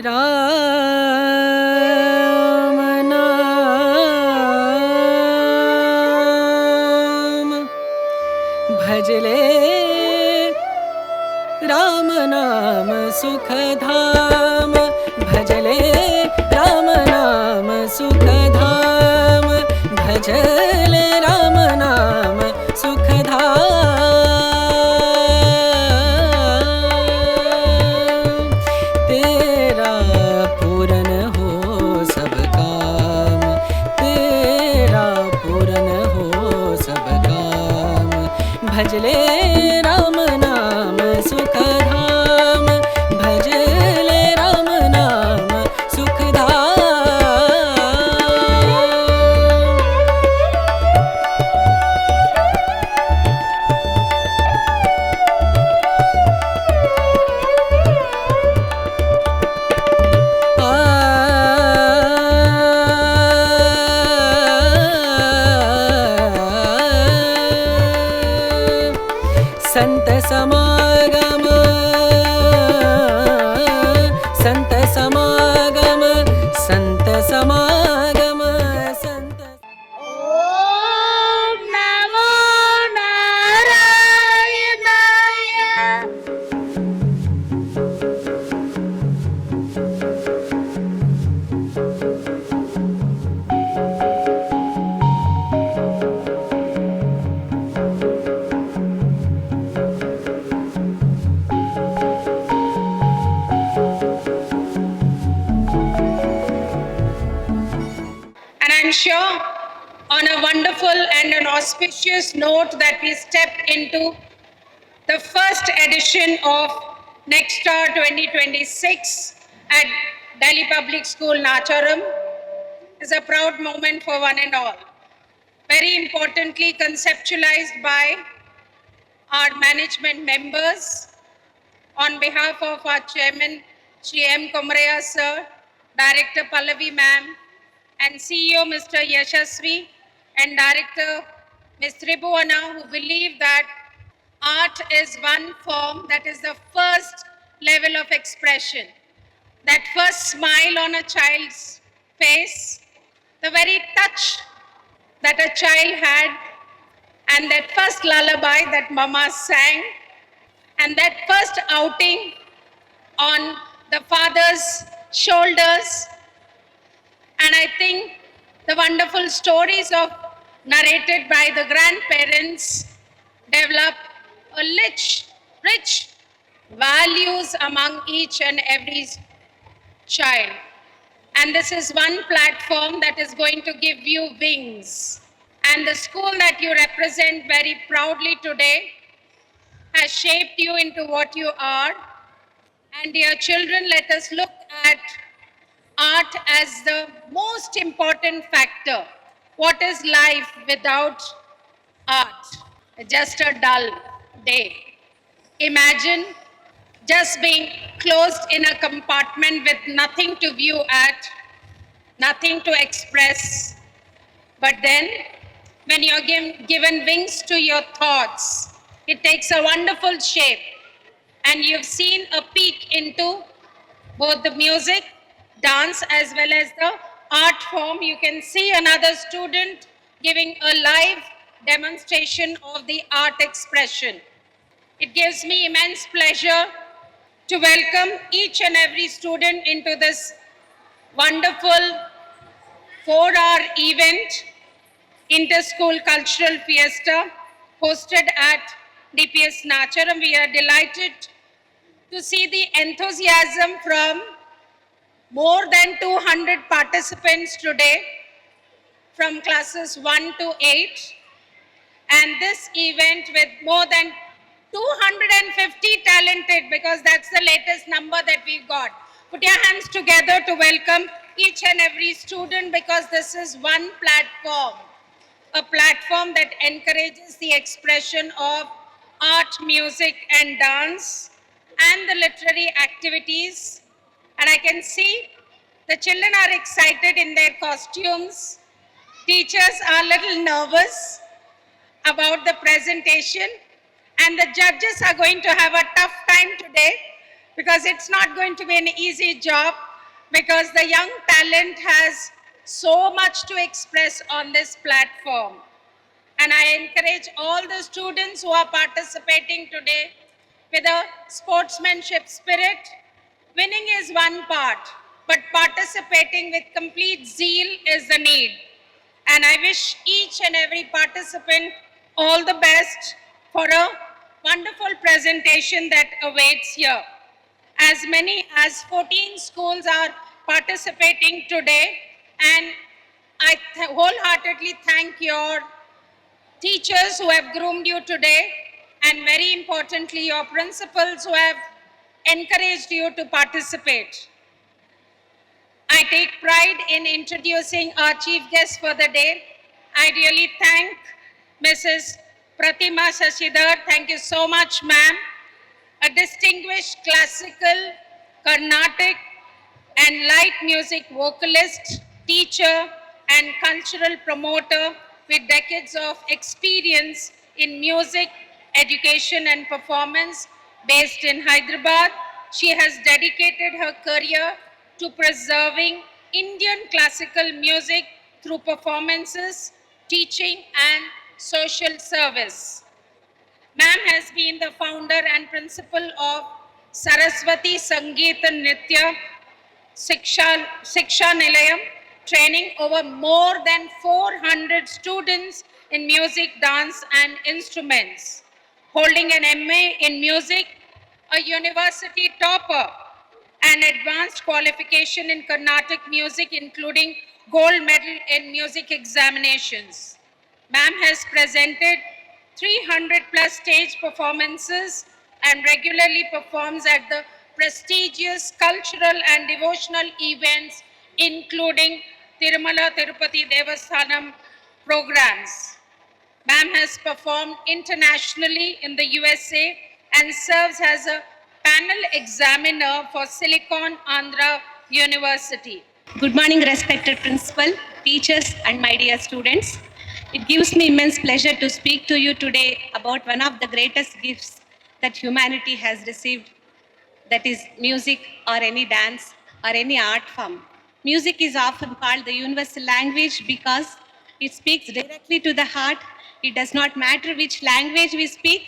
राम नाम भजले राम नाम सुखधाम भजले राम नाम सुखधाम भजले राम नाम सुखधाम तेरा पूरन हो सब काम तेरा पूरन हो सब काम भजले राम नाम सुखधाम भजले राम नाम संत समागम संत समागम संत समागम संत ॐ नमो नारायणाय। And I'm sure on a wonderful and an auspicious note that we step into the first edition of Nexstar 2026 at Delhi Public School, Nacharam is a proud moment for one and all. Very importantly conceptualized by our management members on behalf of our chairman, Shri M. Kumreya sir, Director Pallavi ma'am, and CEO Mr. Yashasvi, and Director Ms. Tribhuwana, who believe that art is one form that is the first level of expression. That first smile on a child's face, the very touch that a child had, and that first lullaby that mama sang, and that first outing on the father's shoulders. And I think the wonderful stories narrated by the grandparents develop a rich values among each and every child. And this is one platform that is going to give you wings. And the school that you represent very proudly today has shaped you into what you are. And dear children, let us look at art as the most important factor. What is life without art? Just a dull day. Imagine just being closed in a compartment with nothing to view at, nothing to express. But then, when you're given wings to your thoughts, it takes a wonderful shape. And you've seen a peek into both the music, dance, as well as the art form. You can see another student giving a live demonstration of the art expression. It gives me immense pleasure to welcome each and every student into this wonderful 4-hour event, Inter-School Cultural Fiesta, hosted at DPS Nacharam. We are delighted to see the enthusiasm from more than 200 participants today from classes 1 to 8. And this event with more than 250 talented, because that's the latest number that we've got. Put your hands together to welcome each and every student, because this is one platform, a platform that encourages the expression of art, music, and dance, and the literary activities. And I can see the children are excited in their costumes. Teachers are a little nervous about the presentation, and the judges are going to have a tough time today because it's not going to be an easy job. because the young talent has so much to express on this platform. And I encourage all the students who are participating today with a sportsmanship spirit. Winning is one part, but participating with complete zeal is the need. And I wish each and every participant all the best for a wonderful presentation that awaits here. As many as 14 schools are participating today, and I wholeheartedly thank your teachers who have groomed you today, and very importantly, your principals who have encouraged you to participate. I take pride in introducing our chief guest for the day. I really thank Mrs. Pratima Sashidhar. Thank you so much, ma'am. A distinguished classical, Carnatic, and light music vocalist, teacher, and cultural promoter with decades of experience in music, education, and performance. Based in Hyderabad, she has dedicated her career to preserving Indian classical music through performances, teaching, and social service. Ma'am has been the founder and principal of Saraswati Sangeet and Nritya Siksha Nilayam, training over more than 400 students in music, dance, and instruments. Holding an MA in music, a university topper, and advanced qualification in Carnatic music, including gold medal in music examinations. Ma'am has presented 300 plus stage performances and regularly performs at the prestigious cultural and devotional events, including Tirumala Tirupati Devasthanam programs. Ma'am has performed internationally in the USA and serves as a panel examiner for Silicon Andhra University. Good morning, respected principal, teachers, and my dear students. It gives me immense pleasure to speak to you today about one of the greatest gifts that humanity has received, that is music or any dance or any art form. Music is often called the universal language because it speaks directly to the heart. It does not matter which language we speak,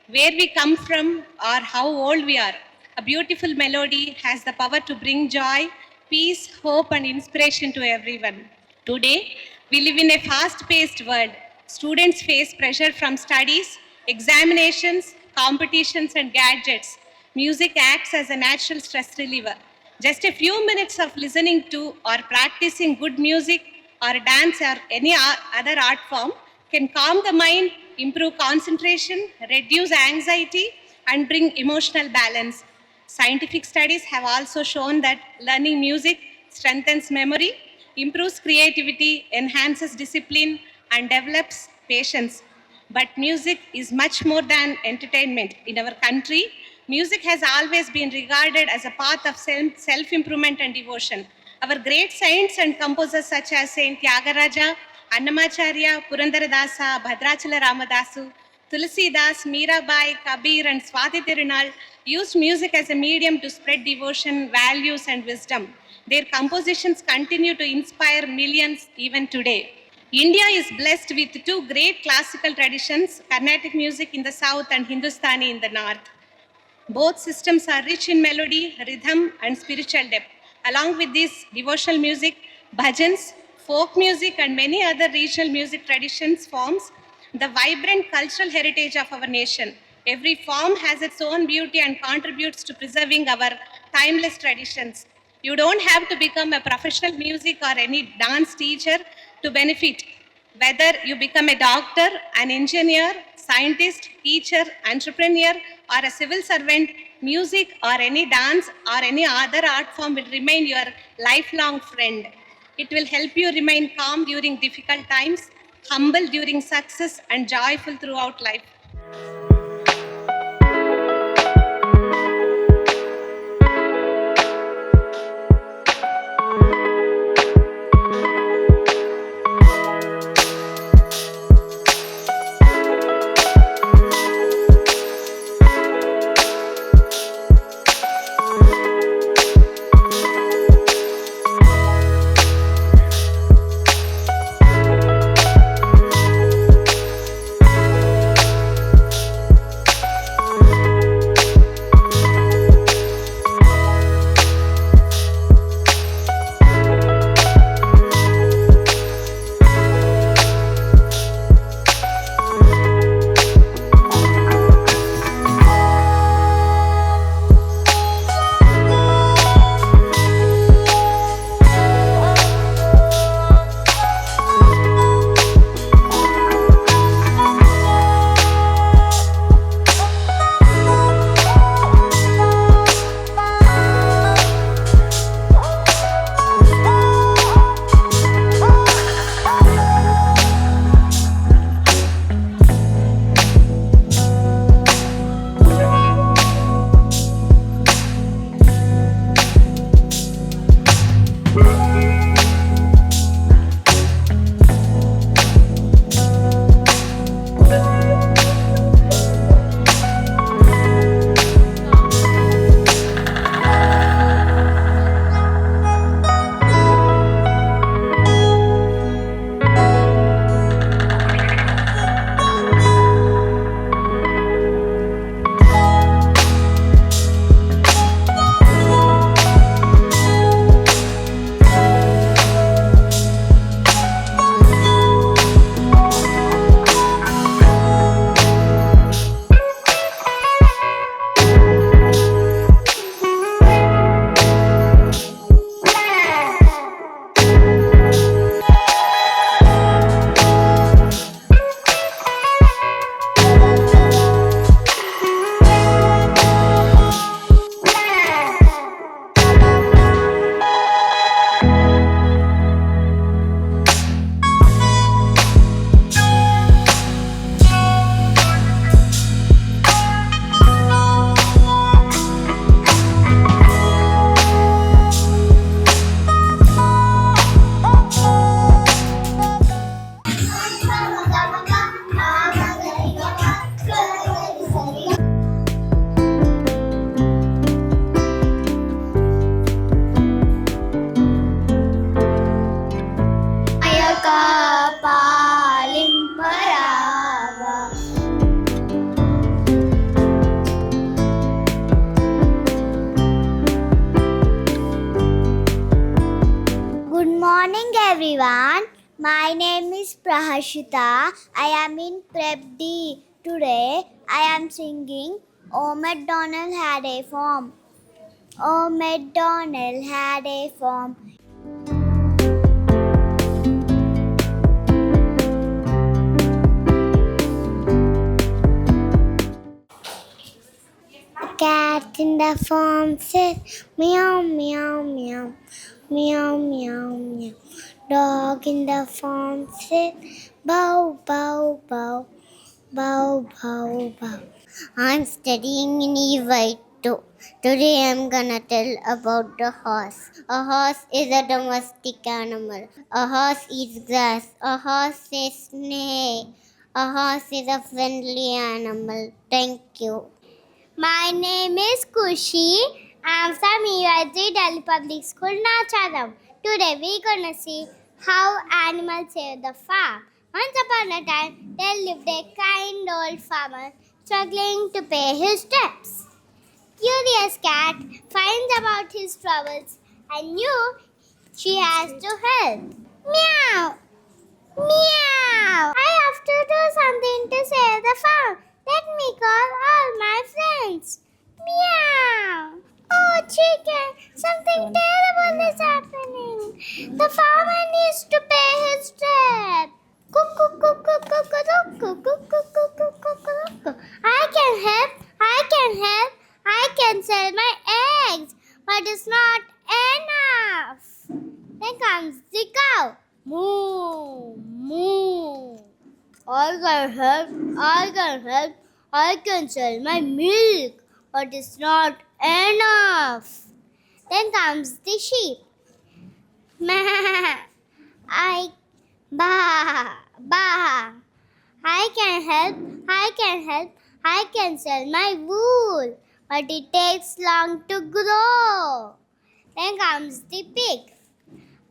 where we come from, or how old we are. A beautiful melody has the power to bring joy, peace, hope, and inspiration to everyone. Today, we live in a fast-paced world. Students face pressure from studies, examinations, competitions, and gadgets. Music acts as a natural stress reliever. Just a few minutes of listening to or practicing good music or dance or any other art form can calm the mind, improve concentration, reduce anxiety, and bring emotional balance. Scientific studies have also shown that learning music strengthens memory, improves creativity, enhances discipline, and develops patience. But music is much more than entertainment. In our country, music has always been regarded as a path of self-improvement and devotion. Our great saints and composers such as Saint Tyagaraja, Annamacharya, Purandaradasa, Bhadrachala Ramadasu, Tulsidas, Mirabai, Kabir, and Swati Tirunal used music as a medium to spread devotion, values, and wisdom. Their compositions continue to inspire millions even today. India is blessed with two great classical traditions, Carnatic music in the south and Hindustani in the north. Both systems are rich in melody, rhythm, and spiritual depth. Along with this devotional music, bhajans, folk music, and many other regional music traditions forms the vibrant cultural heritage of our nation. Every form has its own beauty and contributes to preserving our timeless traditions. You don't have to become a professional music or any dance teacher to benefit. Whether you become a doctor, an engineer, scientist, teacher, entrepreneur, or a civil servant, music or any dance or any other art form will remain your lifelong friend. It will help you remain calm during difficult times, humble during success, and joyful throughout life. My name is Prahashita. I am in Prep D. Today I am singing Oh MacDonald had a farm. Oh MacDonald had a farm. Cat in the farm says meow meow meow meow meow meow. Dog in the farm says bow bow bow bow bow bow. I'm studying in E2. Today I'm gonna tell about the horse. A horse is a domestic animal. A horse eats grass. A horse says neigh. A horse is a friendly animal. Thank you. My name is Kushi. I'm from EY3 Delhi Public School, Nacharam. Today we're gonna see how animals save the farm. Once upon a time, there lived a kind old farmer struggling to pay his debts. Curious cat finds about his troubles and knew she has to help. Meow! Meow! I have to do something to save the farm. Let me call all my friends. Meow! Oh, chicken! Something terrible is happening. The farmer needs to pay his debt. Cuckoo, cuckoo, cuckoo, cuckoo, cuckoo, cuckoo, cuckoo, cuckoo. I can help. I can help. I can sell my eggs, but it's not enough. Then comes the cow. Moo, moo. I can help, I can help, I can sell my milk, but it's not enough. Then comes the sheep. I, bah, bah. I can help, I can help, I can sell my wool, but it takes long to grow. Then comes the pig.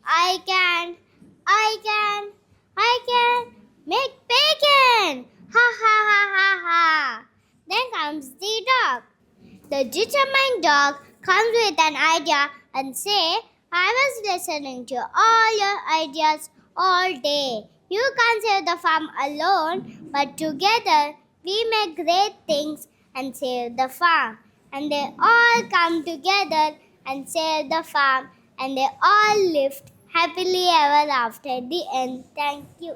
I can make bacon. Ha ha ha ha ha. Then comes the dog. The determined dog comes with an idea and say, I was listening to all your ideas all day. You can't save the farm alone, but together we make great things and save the farm. And they all come together and save the farm, and they all lived happily ever after. The end. Thank you.